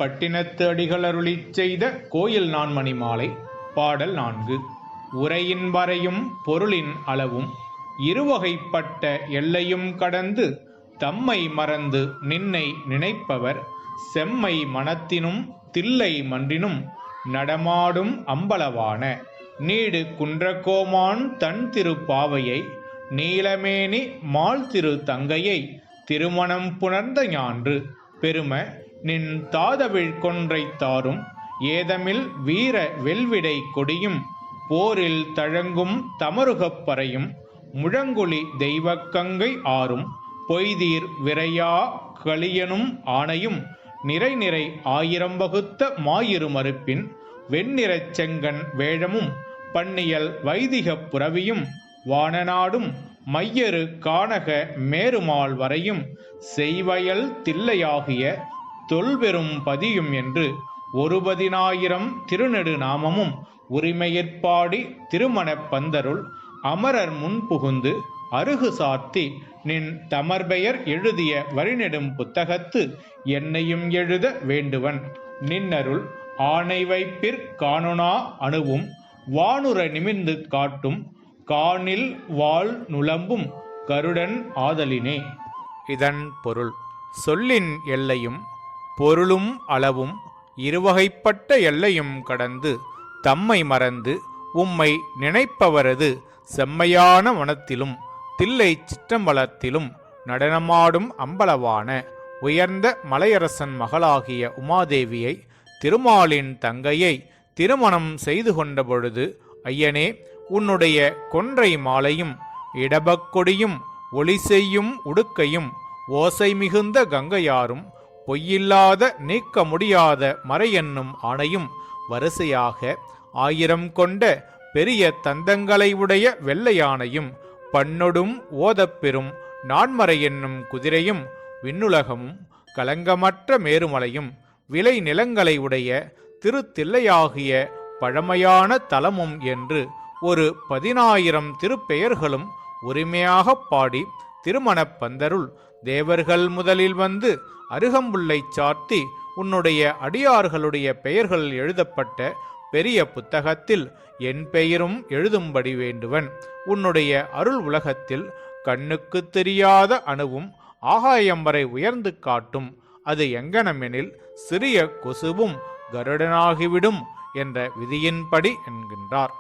பட்டினத்து அடிகள் அருளிச் செய்த கோயில் நான்மணி மாலை. பாடல் 4. உரையின் வரையும் பொருளின் அளவும் இருவகைப்பட்ட எல்லையும் கடந்து தம்மை மறந்து நின்னை நினைப்பவர் செம்மை மனத்தினும் தில்லை மன்றினும் நடமாடும் அம்பலவான நீடு குன்றக்கோமான் தன் திரு பாவையை நீலமேனி மால் திரு தங்கையை திருமணம் புணர்ந்த ஞான்று பெரும நின் தாதவிழ் கொன்றை தாரும் ஏதமில் வீர வெல்விடை கொடியும் போரில் தழங்கும் தமருகப்பறையும் முழங்குழி தெய்வக்கங்கை ஆறும் பொய்தீர் விரையா களியனும் ஆணையும் நிறை நிறை ஆயிரம் வகுத்த மாயிரு மறுப்பின் வெண்ணிறச் செங்கன் வேழமும் பன்னியல் வைதிகப் புரவியும் வானநாடும் மையரு கானக மேருமால் வரையும் செய்வயல் தில்லையாகிய தொல்பெரும் பதியும் என்று 11000 திருநெடு நாமமும் உரிமையிற்பாடி திருமணப் பந்தருள் அமரர் முன் புகுந்து அருகு சார்த்தி நின் தமர்பெயர் எழுதிய வரிநெடும் புத்தகத்து என்னையும் எழுத வேண்டுவன் நின்னருள் ஆணை வைப்பிற் காணுனா அணுவும் வானுர நிமிர்ந்து காட்டும் காணில் வாழ் நுளம்பும் கருடன் ஆதலினே. இதன் பொருள்: சொல்லின் எல்லையும் பொருளும் அளவும் இருவகைப்பட்ட எல்லையும் கடந்து தம்மை மறந்து உம்மை நினைப்பவரது செம்மையான வனத்திலும் தில்லை சிற்றம்பலத்திலும் நடனமாடும் அம்பலவான உயர்ந்த மலையரசன் மகளாகிய உமாதேவியை திருமாலின் தங்கையை திருமணம் செய்து கொண்ட பொழுது, ஐயனே, உன்னுடைய கொன்றை மாலையும் இடபக்கொடியும் ஒளி செய்யும் உடுக்கையும் ஓசை மிகுந்த கங்கையாரும் பொய்யில்லாத நீக்க முடியாத மறை என்னும் ஆணையும் வரிசையாக 1000 கொண்ட பெரிய தந்தங்களை உடைய வெள்ளையானையும் பண்ணொடும் ஓதப்பெறும் நான்மறை என்னும் குதிரையும் விண்ணுலகமும் கலங்கமற்ற மேருமலையும் விளை நிலங்களை உடைய திருத்தில்லையாகிய பழமையான தலமும் என்று ஒரு 10000 திருப்பெயர்களும் உரிமையாகப் பாடி திருமணப் பந்தருள் தேவர்கள் முதலில் வந்து அருகம்புல்லை சார்த்தி உன்னுடைய அடியார்களுடைய பெயர்கள் எழுதப்பட்ட பெரிய புத்தகத்தில் என் பெயரும் எழுதும்படி வேண்டுவன். உன்னுடைய அருள் உலகத்தில் கண்ணுக்கு தெரியாத அணுவும் ஆகாயம் வரை உயர்ந்து காட்டும். அது எங்கனமெனில் சிறிய கொசுவும் கருடனாகிவிடும் என்ற விதியின்படி என்கின்றார்.